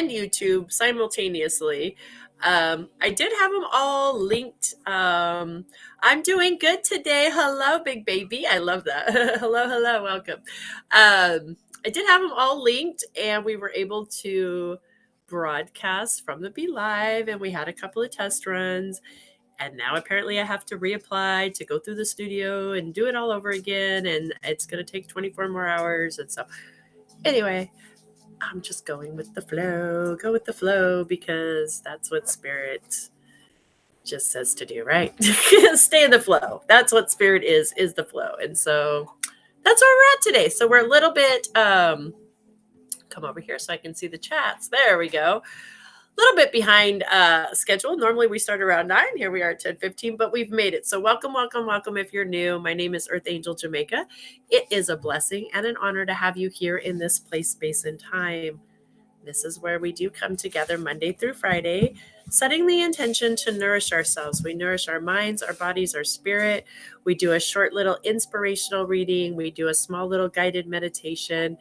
YouTube simultaneously. I did have them all linked. I'm doing good today. Hello, big baby. I love that. Hello, welcome. I did have them all linked, and we were able to broadcast from the Be Live, and we had a couple of test runs. And now apparently I have to reapply to go through the studio and do it all over again, and it's going to take 24 more hours. And so, anyway, I'm just going with the flow. Go with the flow because that's what spirit just says to do, right? Stay in the flow. That's what spirit is the flow. And so that's where we're at today. So we're a little bit come over here so I can see the chats. There we go. A little bit behind schedule. Normally we start around 9. Here we are at 10:15, but we've made it. So welcome if you're new. My name is Earth Angel Jamaica. It is a blessing and an honor to have you here in this place, space, and time. This is where we do come together Monday through Friday, setting the intention to nourish ourselves. We nourish our minds, our bodies, our spirit. We do a short little inspirational reading. We do a small little guided meditation.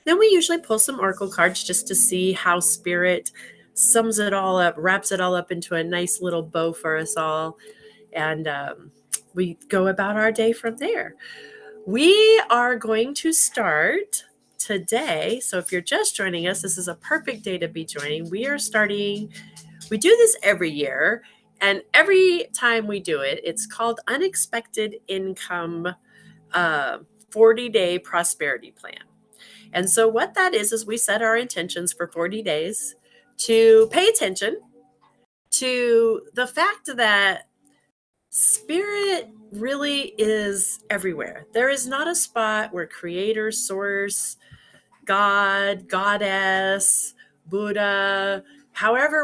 Then we usually pull some oracle cards just to see how spirit sums it all up, wraps it all up into a nice little bow for us all. And we go about our day from there. We are going to start today. So if you're just joining us, this is a perfect day to be joining. We do this every year. And every time we do it, it's called Unexpected Income 40-Day Prosperity Plan. And so what that is we set our intentions for 40 days to pay attention to the fact that spirit really is everywhere. There is not a spot where creator, source, God, goddess, Buddha,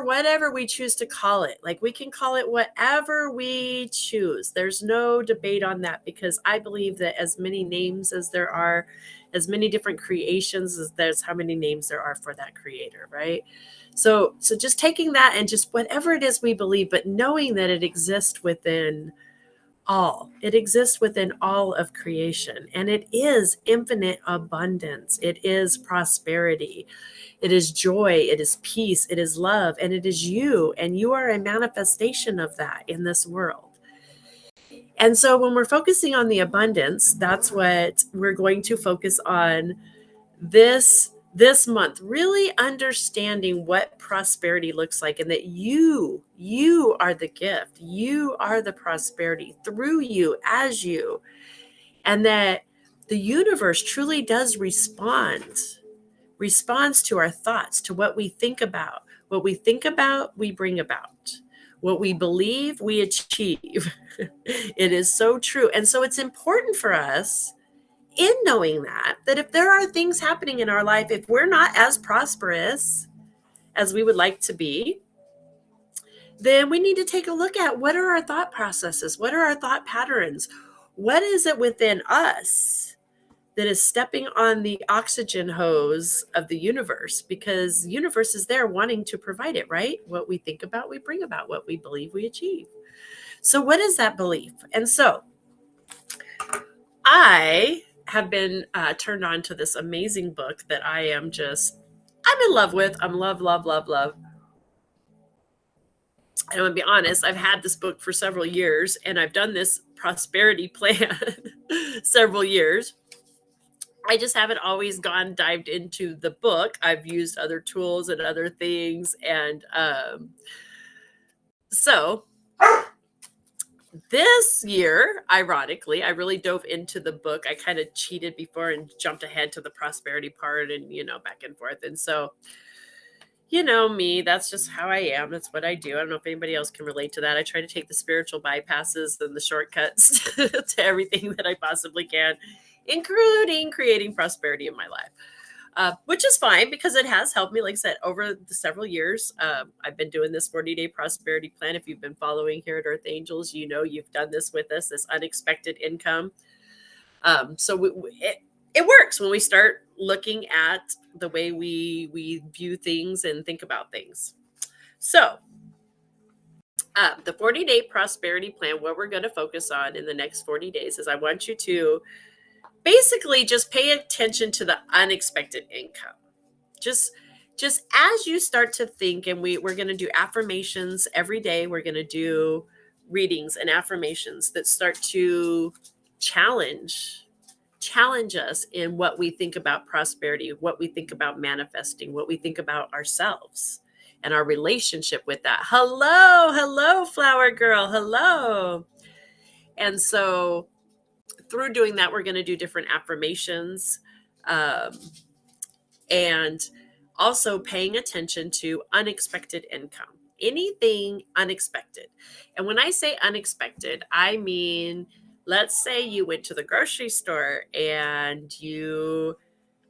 whatever we choose to call it, like we can call it whatever we choose. There's no debate on that because I believe that as many names as there are, as many different creations as there's how many names there are for that creator, right? So just taking that and just whatever it is we believe, but knowing that it exists within all. It exists within all of creation, and it is infinite abundance. It is prosperity. It is joy. It is peace. It is love, and it is you, and you are a manifestation of that in this world. And so when we're focusing on the abundance, that's what we're going to focus on this month, really understanding what prosperity looks like, and that you are the gift, you are the prosperity through you, as you, and that the universe truly does responds to our thoughts, to what we think about. What we think about, we bring about. What we believe, we achieve. It is so true. And so it's important for us in knowing that if there are things happening in our life, if we're not as prosperous as we would like to be, then we need to take a look at what are our thought processes, what are our thought patterns, what is it within us that is stepping on the oxygen hose of the universe, because the universe is there wanting to provide it, right? What we think about, we bring about. What we believe, we achieve. So what is that belief? And so I have been turned on to this amazing book that I'm in love with. I'm love. And I'm going to be honest, I've had this book for several years, and I've done this prosperity plan several years. I just haven't always dived into the book. I've used other tools and other things. And so this year, ironically, I really dove into the book. I kind of cheated before and jumped ahead to the prosperity part and, back and forth. And so, me, that's just how I am. That's what I do. I don't know if anybody else can relate to that. I try to take the spiritual bypasses and the shortcuts to everything that I possibly can, including creating prosperity in my life. Which is fine because it has helped me, like I said, over the several years. I've been doing this 40-day prosperity plan. If you've been following here at Earth Angels, you've done this with us, this unexpected income. So it works when we start looking at the way we view things and think about things. So the 40-day prosperity plan, what we're going to focus on in the next 40 days is I want you to basically just pay attention to the unexpected income. Just just as you start to think, and we're going to do affirmations every day. We're going to do readings and affirmations that start to challenge us in what we think about prosperity, what we think about manifesting, what we think about ourselves and our relationship with that. Hello, flower girl. Hello. And so through doing that, we're going to do different affirmations, and also paying attention to unexpected income, anything unexpected. And when I say unexpected, I mean, let's say you went to the grocery store and you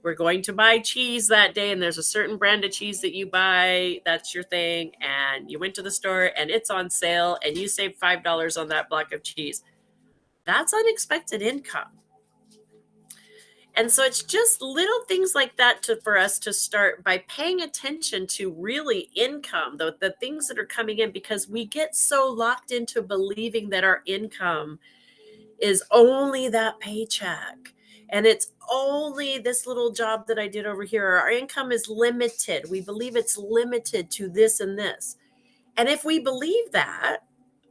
were going to buy cheese that day, and there's a certain brand of cheese that you buy, that's your thing, and you went to the store and it's on sale and you saved $5 on that block of cheese. That's unexpected income. And so it's just little things like that for us to start by paying attention to really income, the things that are coming in, because we get so locked into believing that our income is only that paycheck. And it's only this little job that I did over here. Our income is limited. We believe it's limited to this and this. And if we believe that,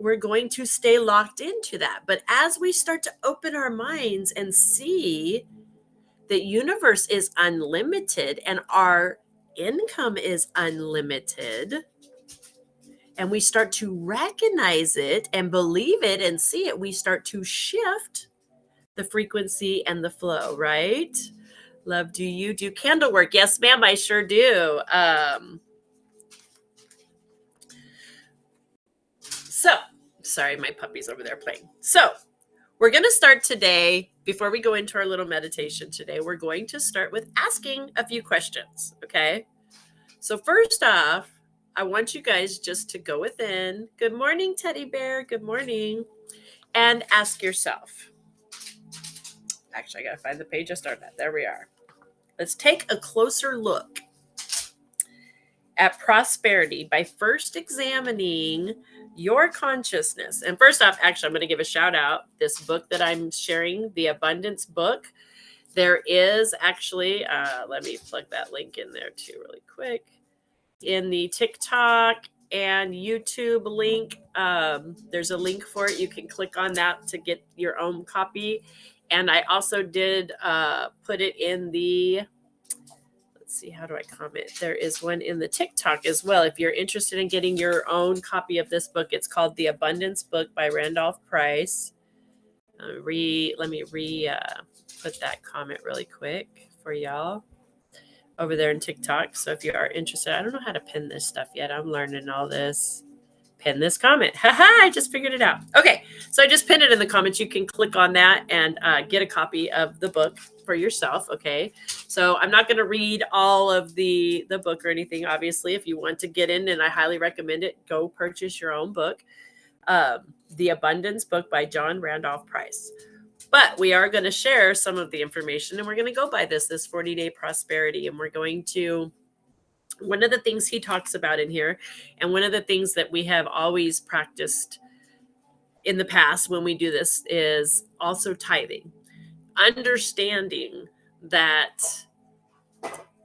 we're going to stay locked into that. But as we start to open our minds and see the universe is unlimited and our income is unlimited, and we start to recognize it and believe it and see it, we start to shift the frequency and the flow, right? Love, do you do candle work? Yes, ma'am, I sure do. So, sorry, my puppy's over there playing. So, we're going to start today, before we go into our little meditation today, we're going to start with asking a few questions, okay? So first off, I want you guys just to go within. Good morning, teddy bear. Good morning. And ask yourself. Actually, I got to find the page I started at. There we are. Let's take a closer look at prosperity by first examining your consciousness. And first off, actually, I'm going to give a shout out. This book that I'm sharing, the Abundance Book, there is actually, let me plug that link in there too really quick. In the TikTok and YouTube link, there's a link for it. You can click on that to get your own copy. And I also did put it in the, let's see, how do I comment? There is one in the TikTok as well. If you're interested in getting your own copy of this book, it's called The Abundance Book by Randolph Price. Let me put that comment really quick for y'all over there in TikTok. So if you are interested, I don't know how to pin this stuff yet. I'm learning all this. Pin this comment. Haha, I just figured it out. Okay, so I just pinned it in the comments. You can click on that and get a copy of the book for yourself, okay? So I'm not going to read all of the book or anything, obviously. If you want to get in, and I highly recommend it, go purchase your own book. The Abundance Book by John Randolph Price. But we are going to share some of the information, and we're going to go by this 40-day prosperity. And we're going to, one of the things he talks about in here, and one of the things that we have always practiced in the past when we do this, is also tithing. Understanding that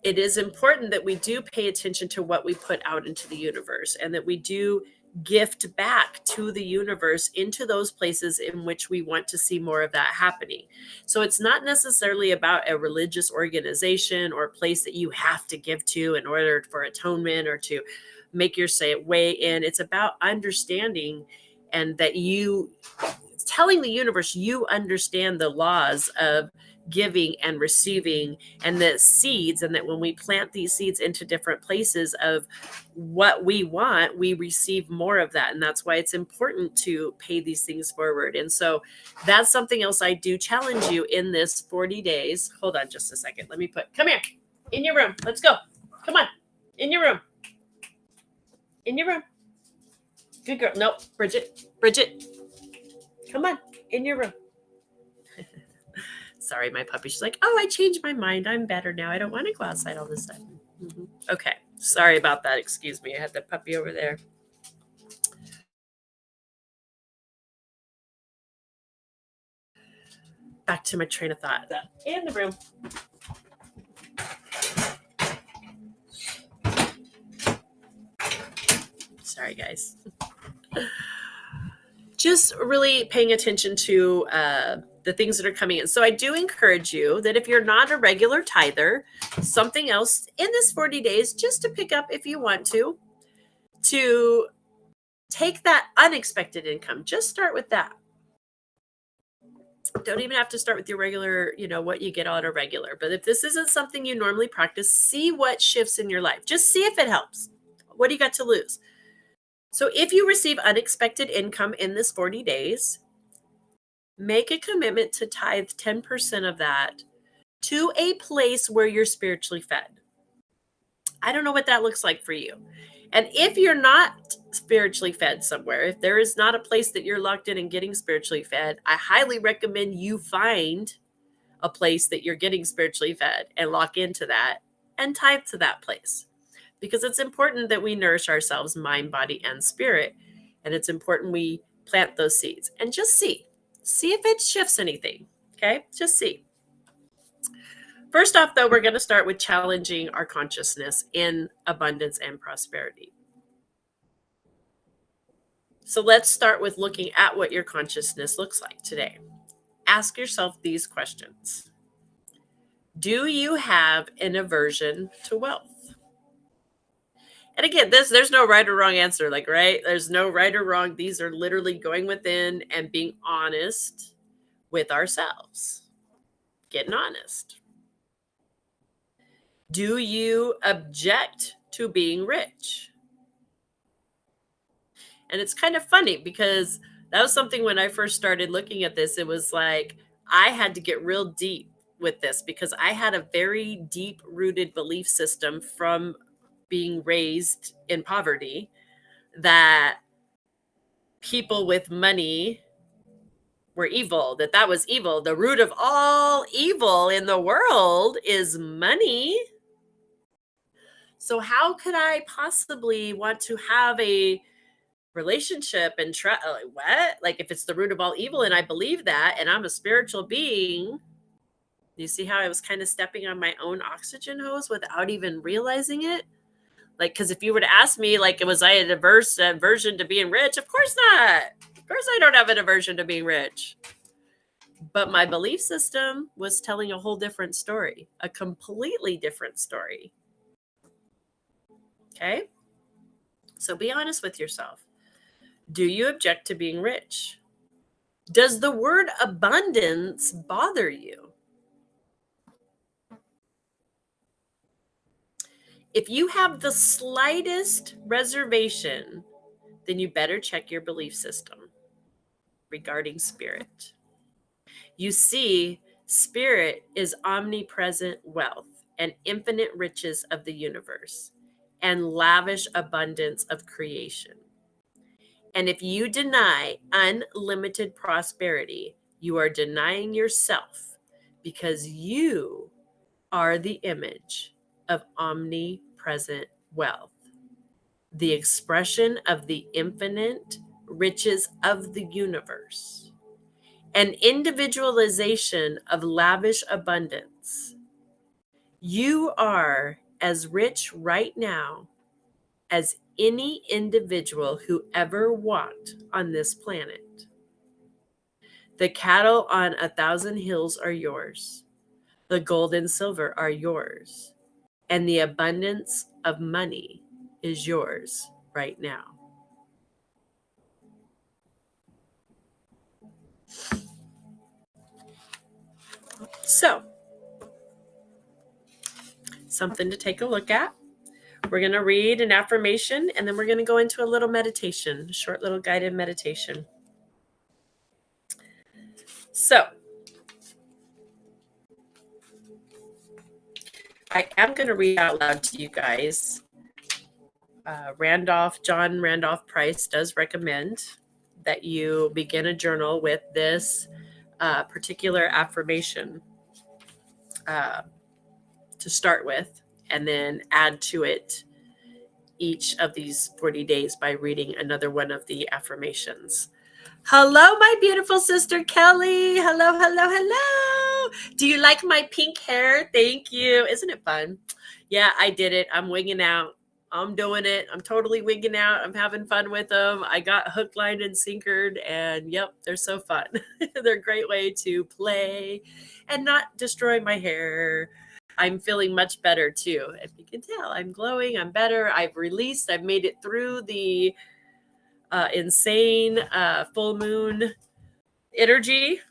it is important that we do pay attention to what we put out into the universe, and that we do gift back to the universe into those places in which we want to see more of that happening. So it's not necessarily about a religious organization or place that you have to give to in order for atonement or to make your way in. It's about understanding, and that you telling the universe you understand the laws of giving and receiving, and the seeds, and that when we plant these seeds into different places of what we want, we receive more of that. And that's why it's important to pay these things forward. And so that's something else I do challenge you in this 40 days. Hold on just a second. Let me come here in your room. Let's go. Come on in your room. In your room. Good girl. Nope. Bridget, come on in your room. Sorry, my puppy. She's like, oh, I changed my mind. I'm better now. I don't want to go outside all the time. Mm-hmm. Okay. Sorry about that. Excuse me. I had the puppy over there. Back to my train of thought. In the room. Sorry, guys. Just really paying attention to the things that are coming in. So I do encourage you that if you're not a regular tither, something else in this 40 days, just to pick up if you want to take that unexpected income. Just start with that. Don't even have to start with your regular, what you get on a regular. But if this isn't something you normally practice, see what shifts in your life. Just see if it helps. What do you got to lose? So if you receive unexpected income in this 40 days, make a commitment to tithe 10% of that to a place where you're spiritually fed. I don't know what that looks like for you. And if you're not spiritually fed somewhere, if there is not a place that you're locked in and getting spiritually fed, I highly recommend you find a place that you're getting spiritually fed and lock into that and tithe to that place. Because it's important that we nourish ourselves, mind, body, and spirit. And it's important we plant those seeds and just see if it shifts anything. Okay, just see. First off, though, we're going to start with challenging our consciousness in abundance and prosperity. So let's start with looking at what your consciousness looks like today. Ask yourself these questions. Do you have an aversion to wealth? And again, there's no right or wrong answer, right? There's no right or wrong. These are literally going within and being honest with ourselves. Getting honest. Do you object to being rich? And it's kind of funny because that was something when I first started looking at this, it was like I had to get real deep with this because I had a very deep rooted belief system from being raised in poverty that people with money were evil, that was evil. The root of all evil in the world is money. So how could I possibly want to have a relationship and what? Like if it's the root of all evil and I believe that and I'm a spiritual being, you see how I was kind of stepping on my own oxygen hose without even realizing it? Because if you were to ask me, was I an aversion to being rich? Of course not. Of course I don't have an aversion to being rich. But my belief system was telling a whole different story, a completely different story. Okay? So be honest with yourself. Do you object to being rich? Does the word abundance bother you? If you have the slightest reservation, then you better check your belief system regarding spirit. You see, spirit is omnipresent wealth and infinite riches of the universe and lavish abundance of creation. And if you deny unlimited prosperity, you are denying yourself because you are the image of omnipresent wealth, the expression of the infinite riches of the universe, an individualization of lavish abundance. You are as rich right now as any individual who ever walked on this planet. The cattle on 1,000 hills are yours. The gold and silver are yours. And the abundance of money is yours right now. So, something to take a look at. We're going to read an affirmation and then we're going to go into a little meditation, a short little guided meditation. So, I am going to read out loud to you guys. John Randolph Price does recommend that you begin a journal with this particular affirmation to start with, and then add to it each of these 40 days by reading another one of the affirmations. Hello, my beautiful sister Kelly. Hello, hello, hello. Do you like my pink hair? Thank you. Isn't it fun? Yeah, I did it. I'm winging out. I'm doing it. I'm totally wigging out. I'm having fun with them. I got hook, line, and sinkered, and yep, they're so fun. They're a great way to play and not destroy my hair. I'm feeling much better too. If you can tell, I'm glowing. I'm better. I've released. I've made it through the insane full moon energy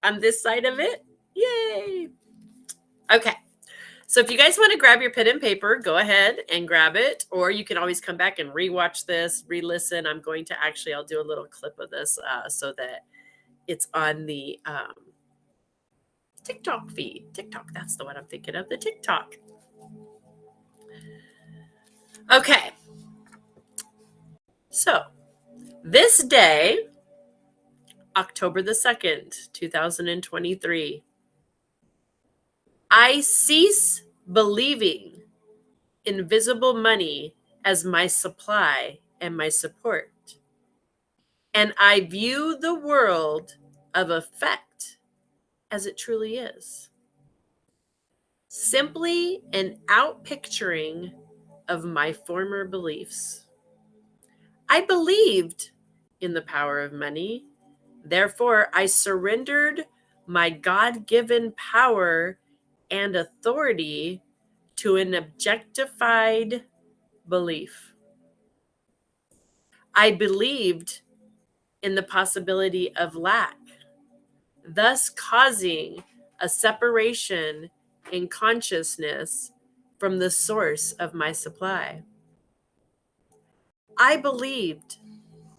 on this side of it. Yay! Okay. So if you guys want to grab your pen and paper, go ahead and grab it, or you can always come back and rewatch this, re-listen. I'm going to I'll do a little clip of this so that it's on the TikTok feed. TikTok, that's the one I'm thinking of, the TikTok. Okay. So this day, October the 2nd, 2023, I cease believing invisible money as my supply and my support. And I view the world of effect as it truly is. Simply an outpicturing of my former beliefs. I believed in the power of money. Therefore, I surrendered my God-given power and authority to an objectified belief. I believed in the possibility of lack, thus causing a separation in consciousness from the source of my supply. I believed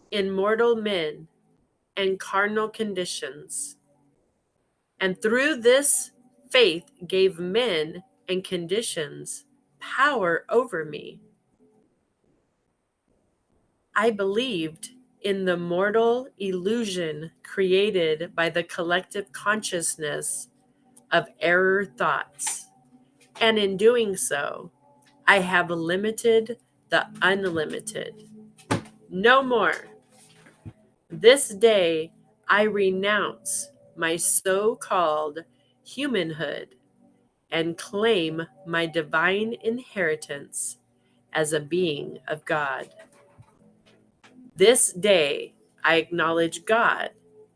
in mortal men and carnal conditions, and through this faith gave men and conditions power over me. I believed in the mortal illusion created by the collective consciousness of error thoughts. And in doing so, I have limited the unlimited. No more. This day, I renounce my so-called humanhood and claim my divine inheritance as a being of God. This day, I acknowledge God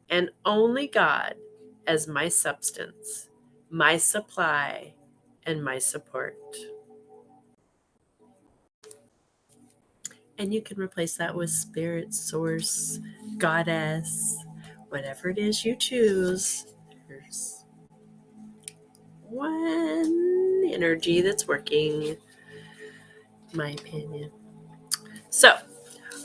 and only God as my substance, my supply, and my support. And you can replace that with spirit, source, goddess, whatever it is you choose. There's one energy that's working, in my opinion. So,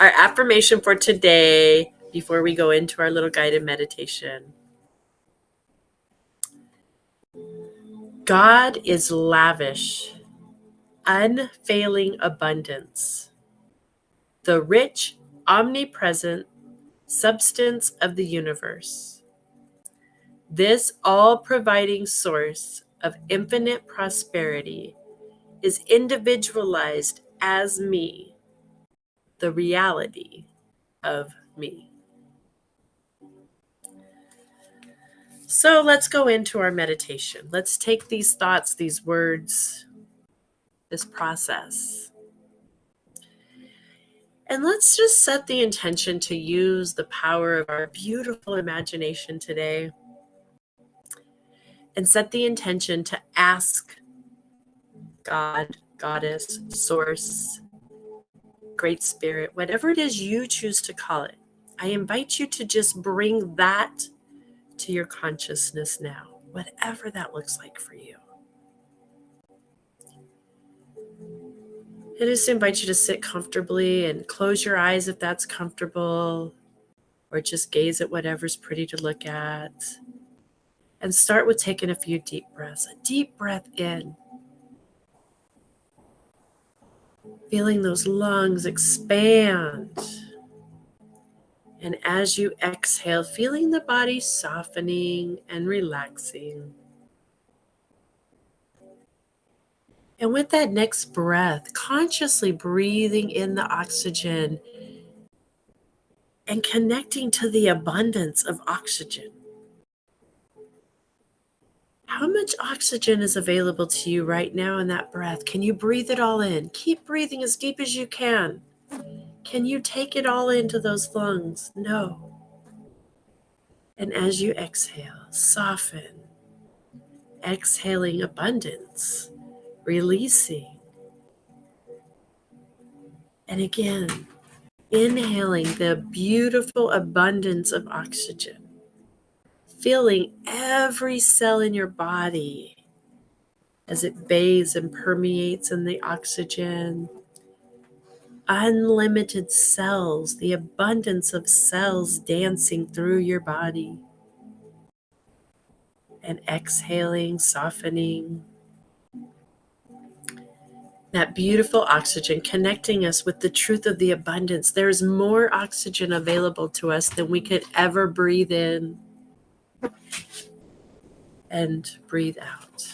our affirmation for today, before we go into our little guided meditation: God is lavish, unfailing abundance, the rich, omnipresent substance of the universe. This all-providing source of infinite prosperity is individualized as me, the reality of me. So let's go into our meditation. Let's take these thoughts, these words, this process, and let's just set the intention to use the power of our beautiful imagination today, and set the intention to ask God, Goddess, Source, Great Spirit, whatever it is you choose to call it. I invite you to just bring that to your consciousness now, whatever that looks like for you. I just invite you to sit comfortably and close your eyes if that's comfortable, or just gaze at whatever's pretty to look at. And start with taking a few deep breaths. A deep breath in, feeling those lungs expand. And as you exhale, feeling the body softening and relaxing. And with that next breath, consciously breathing in the oxygen and connecting to the abundance of oxygen. How much oxygen is available to you right now in that breath? Can you breathe it all in? Keep breathing as deep as you can. Can you take it all into those lungs? No. And as you exhale, soften, exhaling abundance, releasing. And again, inhaling the beautiful abundance of oxygen, feeling every cell in your body as it bathes and permeates in the oxygen. Unlimited cells, the abundance of cells dancing through your body. And exhaling, softening. That beautiful oxygen connecting us with the truth of the abundance. There's more oxygen available to us than we could ever breathe in and breathe out.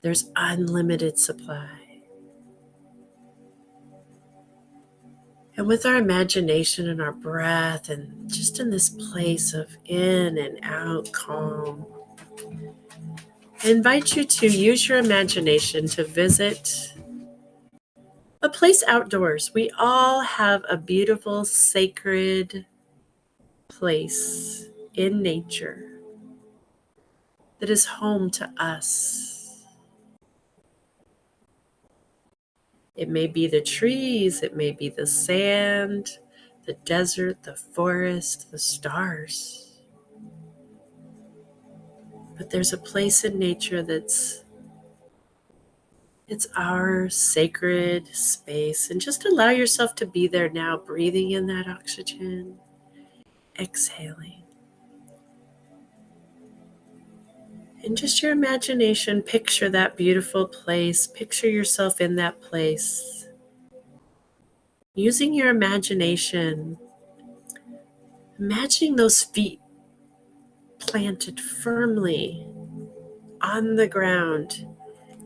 There's unlimited supply. And with our imagination and our breath, and just in this place of in and out calm, I invite you to use your imagination to visit a place outdoors. We all have a beautiful, sacred place in nature that is home to us. It may be the trees, it may be the sand, the desert, the forest, the stars. But there's a place in nature it's our sacred space. And just allow yourself to be there now, breathing in that oxygen, exhaling. And just your imagination, picture that beautiful place. Picture yourself in that place. Using your imagination, imagining those feet planted firmly on the ground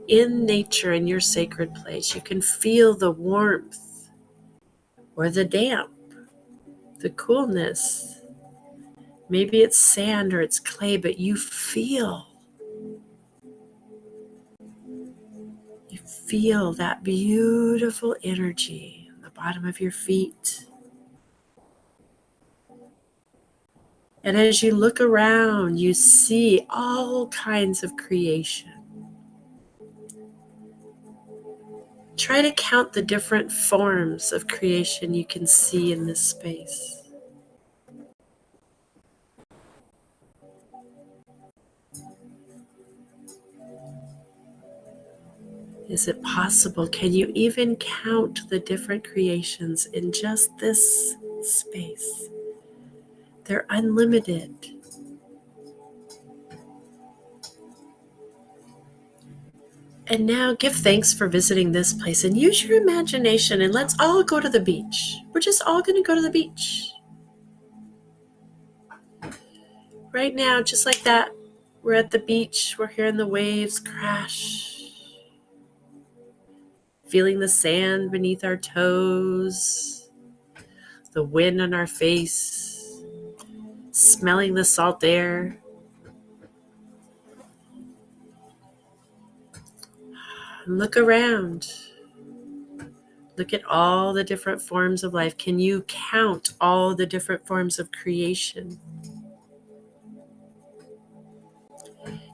in nature in your sacred place. You can feel the warmth or the damp, the coolness. Maybe it's sand or it's clay, but you feel that beautiful energy on the bottom of your feet. And as you look around, you see all kinds of creation. Try to count the different forms of creation you can see in this space. Is it possible? Can you even count the different creations in just this space? They're unlimited. And now give thanks for visiting this place and use your imagination, and let's all go to the beach. We're just all going to go to the beach. Right now, just like that, we're at the beach. We're hearing the waves crash. Feeling the sand beneath our toes, the wind on our face, smelling the salt air. Look around. Look at all the different forms of life. Can you count all the different forms of creation?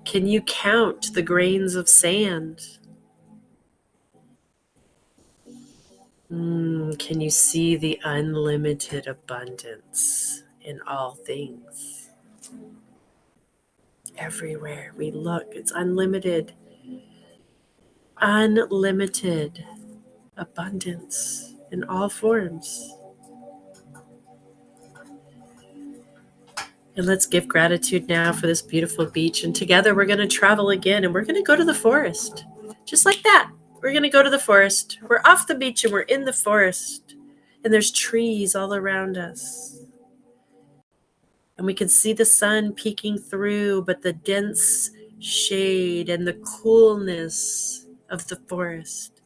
Can you count the grains of sand? Can you see the unlimited abundance in all things? Everywhere we look, it's unlimited. Unlimited abundance in all forms. And let's give gratitude now for this beautiful beach. And together we're going to travel again, and we're going to go to the forest. Just like that. We're going to go to the forest. We're off the beach and we're in the forest. And there's trees all around us. And we can see the sun peeking through, but the dense shade and the coolness of the forest.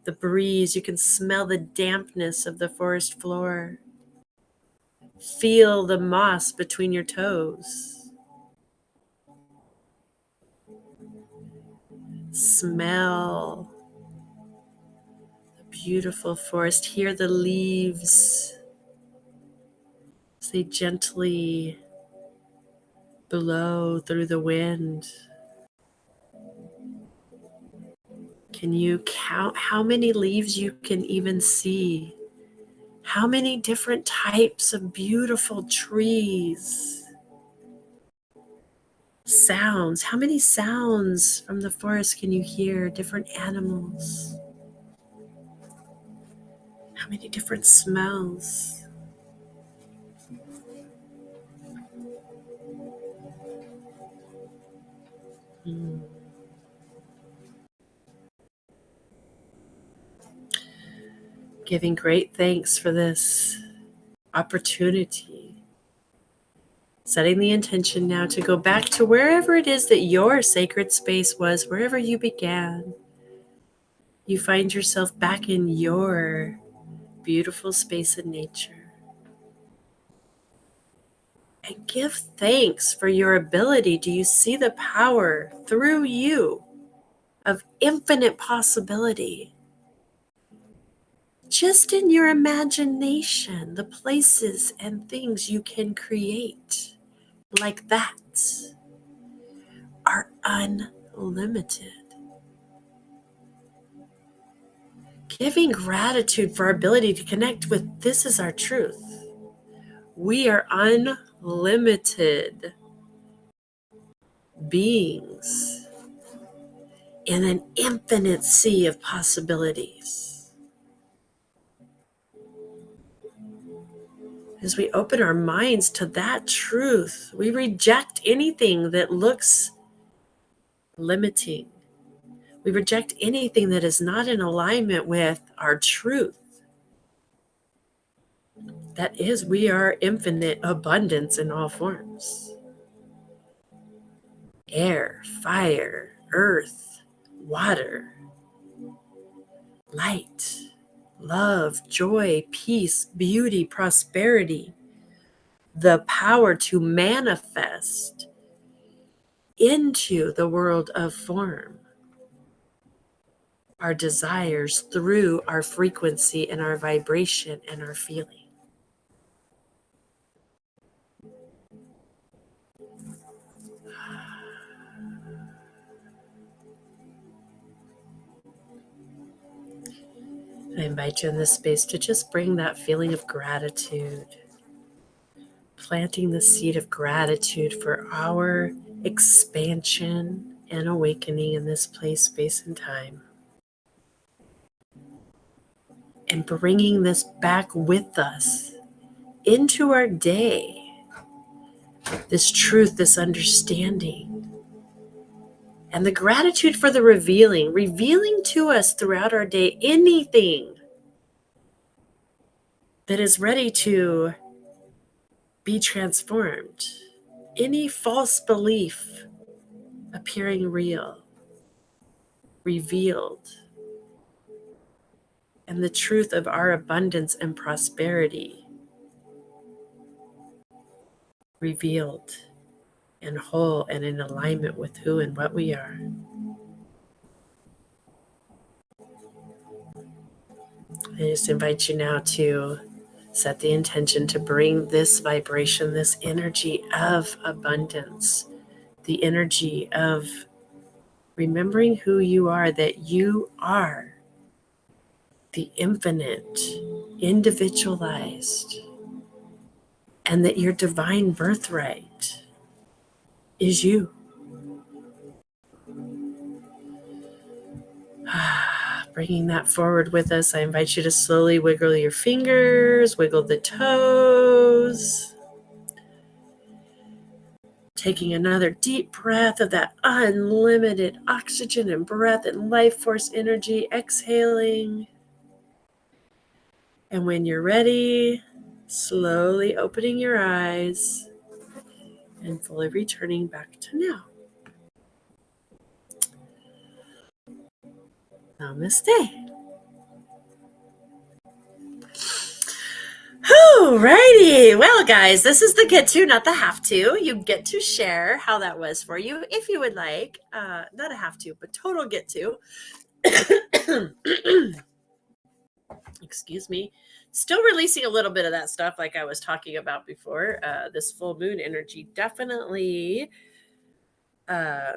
The breeze, you can smell the dampness of the forest floor. Feel the moss between your toes. Smell the beautiful forest. Hear the leaves as they gently blow through the wind. Can you count how many leaves you can even see? How many different types of beautiful trees? Sounds. How many sounds from the forest can you hear? Different animals. How many different smells? Mm. Giving great thanks for this opportunity. Setting the intention now to go back to wherever it is that your sacred space was, wherever you began. You find yourself back in your beautiful space in nature. And give thanks for your ability. Do you see the power through you of infinite possibility? Just in your imagination, the places and things you can create like that are unlimited. Giving gratitude for our ability to connect with this is our truth. We are unlimited beings in an infinite sea of possibilities. As we open our minds to that truth, we reject anything that looks limiting. We reject anything that is not in alignment with our truth. That is, we are infinite abundance in all forms. Air, fire, earth, water, light, love, joy, peace, beauty, prosperity, the power to manifest into the world of form our desires through our frequency and our vibration and our feeling. I invite you in this space to just bring that feeling of gratitude, planting the seed of gratitude for our expansion and awakening in this place, space, and time. And bringing this back with us into our day, this truth, this understanding, and the gratitude for the revealing to us throughout our day anything that is ready to be transformed, any false belief appearing real, revealed, and the truth of our abundance and prosperity revealed and whole and in alignment with who and what we are. I just invite you now to set the intention to bring this vibration, this energy of abundance, the energy of remembering who you are, that you are the infinite, individualized, and that your divine birthright is you. Bringing that forward with us, I invite you to slowly wiggle your fingers, wiggle the toes. Taking another deep breath of that unlimited oxygen and breath and life force energy, exhaling. And when you're ready, slowly opening your eyes and fully returning back to now. Namaste. Alrighty. Well, guys, this is the get to, not the have to. You get to share how that was for you if you would like. Not a have to, but total get to. Excuse me. Still releasing a little bit of that stuff like I was talking about before. This full moon energy definitely.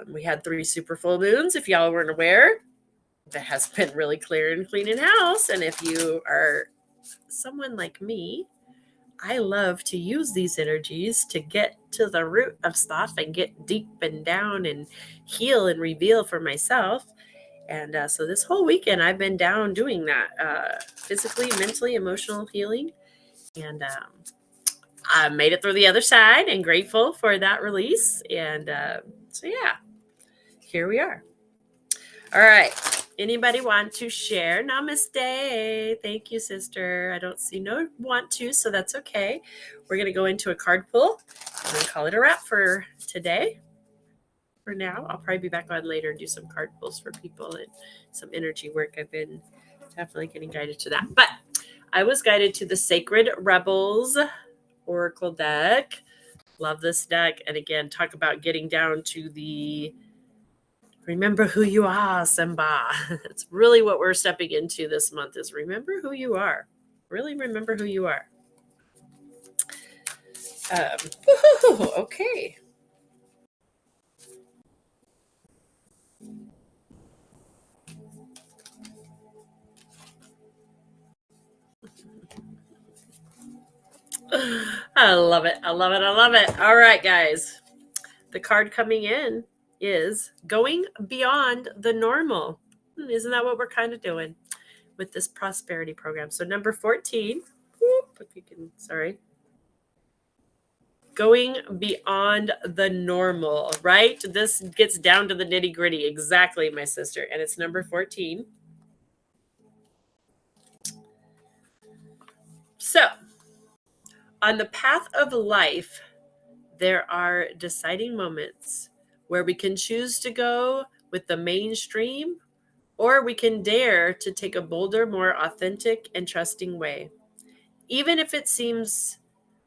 We had 3 super full moons, if y'all weren't aware. That has been really clear and cleaning house. And if you are someone like me, I love to use these energies to get to the root of stuff and get deep and down and heal and reveal for myself. And so this whole weekend, I've been down doing that, physically, mentally, emotional healing. And I made it through the other side and grateful for that release. And so, yeah, here we are. All right. Anybody want to share? Namaste. Thank you, sister. I don't see no want to, so that's okay. We're going to go into a card pull and then call it a wrap for today. For now, I'll probably be back on later and do some card pulls for people and some energy work. I've been definitely getting guided to that. But I was guided to the Sacred Rebels Oracle deck. Love this deck. And again, talk about getting down to the remember who you are, Simba. It's really what we're stepping into this month is remember who you are. Really remember who you are. Okay. I love it. I love it. I love it. All right, guys. The card coming in is going beyond the normal. Isn't that what we're kind of doing with this prosperity program? So number 14, if you can, sorry. Going beyond the normal, right? This gets down to the nitty gritty. Exactly, my sister. And it's number 14. So on the path of life, there are deciding moments where we can choose to go with the mainstream, or we can dare to take a bolder, more authentic and trusting way. Even if it seems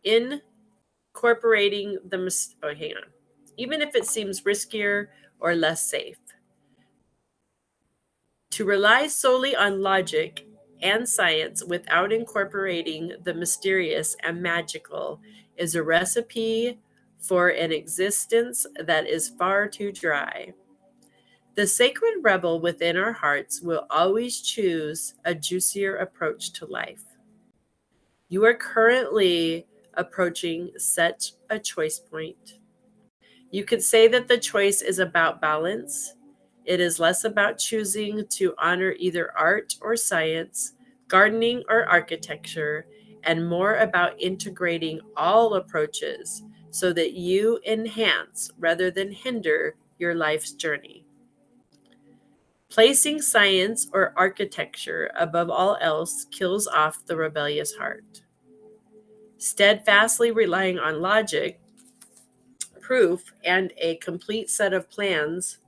incorporating even if it seems riskier or less safe. To rely solely on logic and science without incorporating the mysterious and magical is a recipe for an existence that is far too dry. The sacred rebel within our hearts will always choose a juicier approach to life. You are currently approaching such a choice point. You could say that the choice is about balance. It is less about choosing to honor either art or science, gardening or architecture, and more about integrating all approaches so that you enhance rather than hinder your life's journey. Placing science or architecture above all else kills off the rebellious heart. Steadfastly relying on logic, proof, and a complete set of plans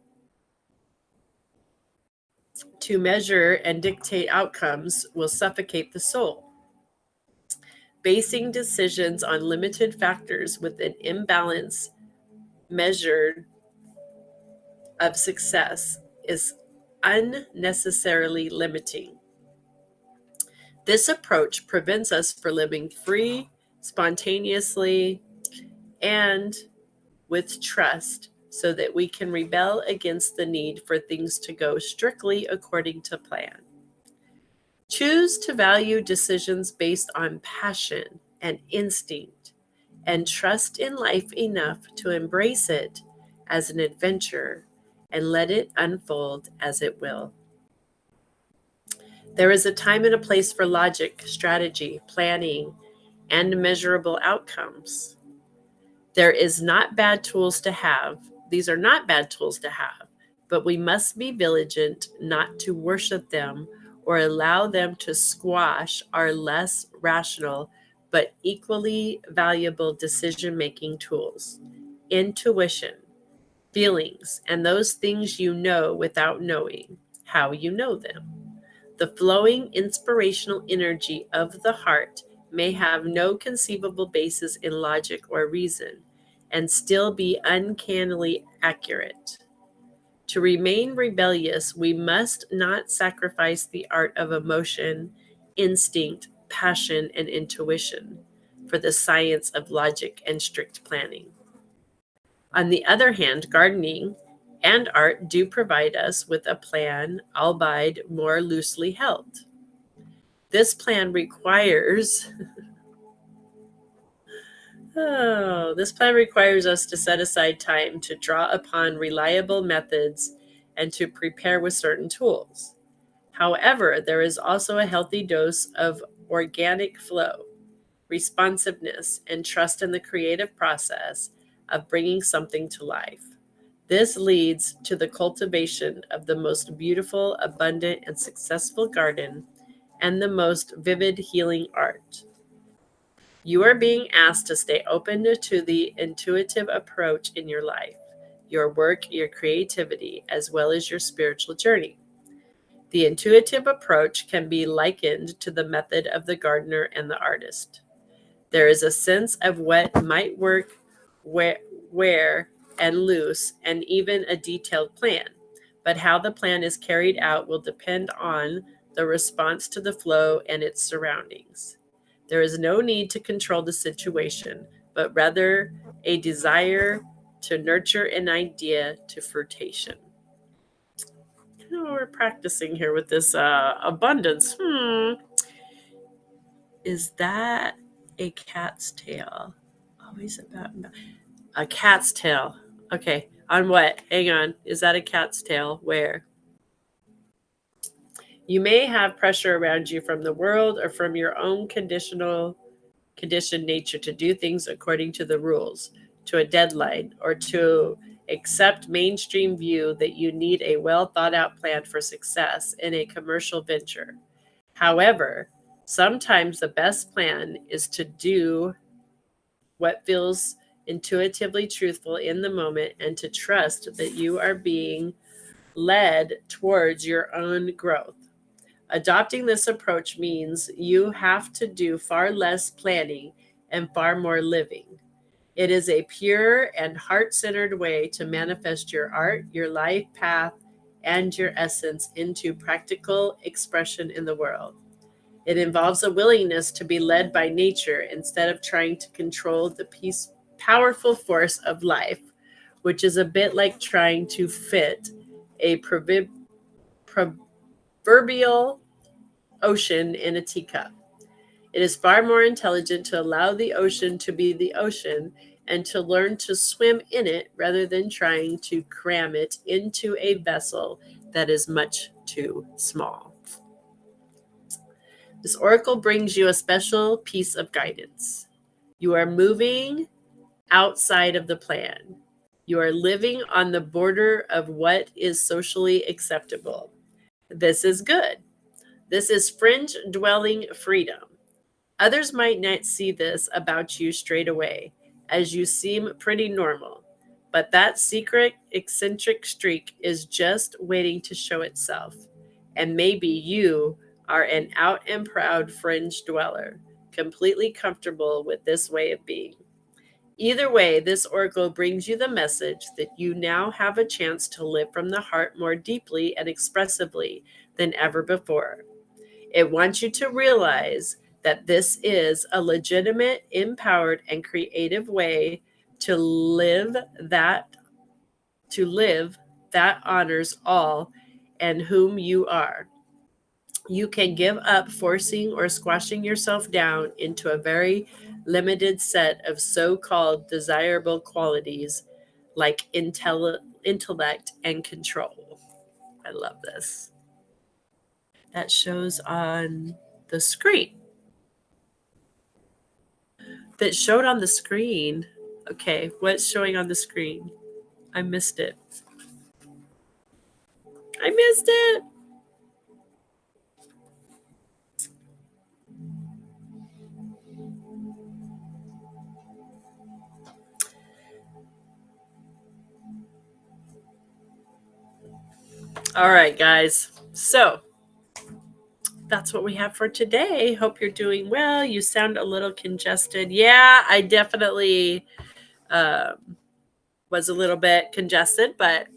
to measure and dictate outcomes will suffocate the soul. Basing decisions on limited factors with an imbalance measure of success is unnecessarily limiting. This approach prevents us from living free, spontaneously, and with trust so that we can rebel against the need for things to go strictly according to plan. Choose to value decisions based on passion and instinct and trust in life enough to embrace it as an adventure and let it unfold as it will. There is a time and a place for logic, strategy, planning, and measurable outcomes. There is not bad tools to have. These are not bad tools to have, but we must be vigilant not to worship them or allow them to squash our less rational but equally valuable decision-making tools, intuition, feelings, and those things you know without knowing how you know them. The flowing inspirational energy of the heart may have no conceivable basis in logic or reason and still be uncannily accurate. To remain rebellious, we must not sacrifice the art of emotion, instinct, passion, and intuition for the science of logic and strict planning. On the other hand, gardening and art do provide us with a plan, albeit more loosely held. This plan requires us to set aside time to draw upon reliable methods and to prepare with certain tools. However, there is also a healthy dose of organic flow, responsiveness, and trust in the creative process of bringing something to life. This leads to the cultivation of the most beautiful, abundant, and successful garden and the most vivid healing art. You are being asked to stay open to the intuitive approach in your life, your work, your creativity, as well as your spiritual journey. The intuitive approach can be likened to the method of the gardener and the artist. There is a sense of what might work, where and loose, and even a detailed plan. But how the plan is carried out will depend on the response to the flow and its surroundings. There is no need to control the situation, but rather a desire to nurture an idea to fruition. We're practicing here with this abundance. Is that a cat's tail? Always about a cat's tail. Okay, on what? Hang on. Is that a cat's tail? Where? You may have pressure around you from the world or from your own conditioned nature to do things according to the rules, to a deadline, or to accept mainstream view that you need a well thought out plan for success in a commercial venture. However, sometimes the best plan is to do what feels intuitively truthful in the moment and to trust that you are being led towards your own growth. Adopting this approach means you have to do far less planning and far more living. It is a pure and heart-centered way to manifest your art, your life path, and your essence into practical expression in the world. It involves a willingness to be led by nature instead of trying to control the powerful force of life, which is a bit like trying to fit a proverbial ocean in a teacup. It is far more intelligent to allow the ocean to be the ocean and to learn to swim in it rather than trying to cram it into a vessel that is much too small. This oracle brings you a special piece of guidance. You are moving outside of the plan. You are living on the border of what is socially acceptable. This is good. This is fringe dwelling freedom. Others might not see this about you straight away, as you seem pretty normal. But that secret, eccentric streak is just waiting to show itself. And maybe you are an out and proud fringe dweller, completely comfortable with this way of being. Either way, this oracle brings you the message that you now have a chance to live from the heart more deeply and expressively than ever before. It wants you to realize that this is a legitimate, empowered, and creative way to live that honors all and whom you are. You can give up forcing or squashing yourself down into a very limited set of so-called desirable qualities like intellect and control. I love this. That shows on the screen. That showed on the screen. Okay, what's showing on the screen? I missed it. I missed it. All right, guys. So that's what we have for today. Hope you're doing well. You sound a little congested. Yeah, I definitely was a little bit congested, but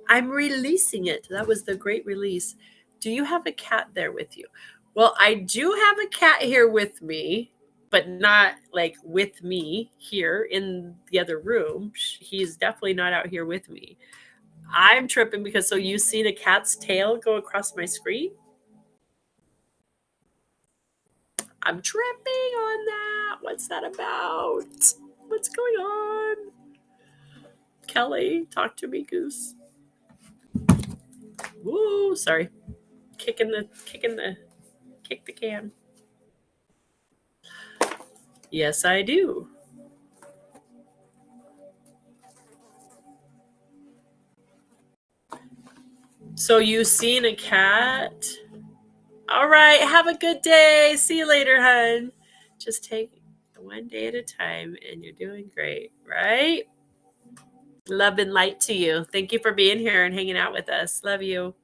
I'm releasing it. That was the great release. Do you have a cat there with you? Well, I do have a cat here with me, but not like with me here in the other room. He's definitely not out here with me. I'm tripping because so you've seen a cat's tail go across my screen? I'm tripping on that. What's that about? What's going on? Kelly, talk to me, Goose. Woo, sorry. Kick the can. Yes, I do. So you seen a cat? All right, have a good day. See you later, hun. Just take it one day at a time and you're doing great, right? Love and light to you. Thank you for being here and hanging out with us. Love you.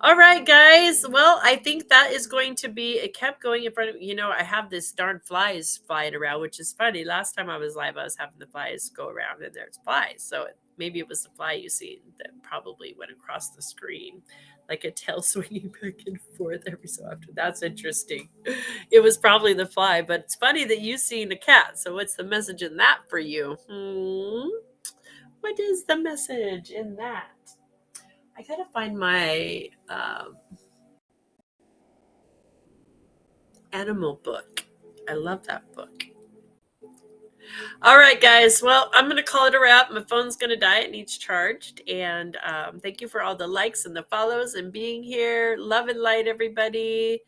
All right, guys. Well, I think that is going to be, it kept going in front of, I have this darn flies flying around, which is funny. Last time I was live, I was having the flies go around and there's flies. So maybe it was the fly you seen that probably went across the screen like a tail swinging back and forth every so often. That's interesting. It was probably the fly, but it's funny that you seen a cat. So what's the message in that for you? What is the message in that? I gotta find my animal book. I love that book. All right, guys. Well, I'm going to call it a wrap. My phone's going to die. It needs charged. And thank you for all the likes and the follows and being here. Love and light, everybody.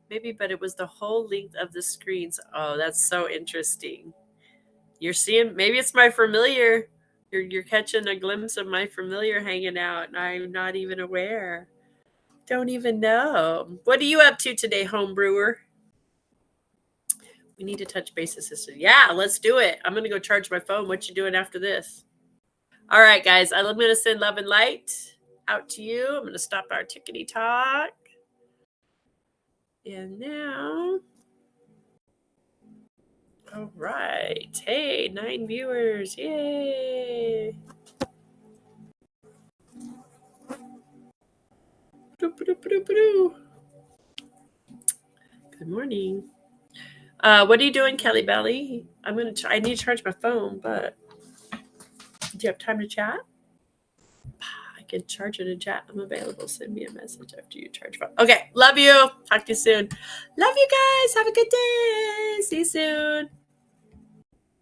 Maybe, but it was the whole length of the screens. Oh, that's so interesting. You're seeing, maybe it's my familiar. You're catching a glimpse of my familiar hanging out, and I'm not even aware. Don't even know. What are you up to today, home brewer? We need to touch base, assistant. Yeah, let's do it. I'm going to go charge my phone. What you doing after this? All right, guys. I'm going to send love and light out to you. I'm going to stop our tickety talk. And now, all right. Hey, 9 viewers. Yay. Good morning. What are you doing, Kelly Belly? I need to charge my phone, but do you have time to chat? I can charge it in chat. I'm available. Send me a message after you charge phone. Okay, love you. Talk to you soon. Love you guys. Have a good day. See you soon.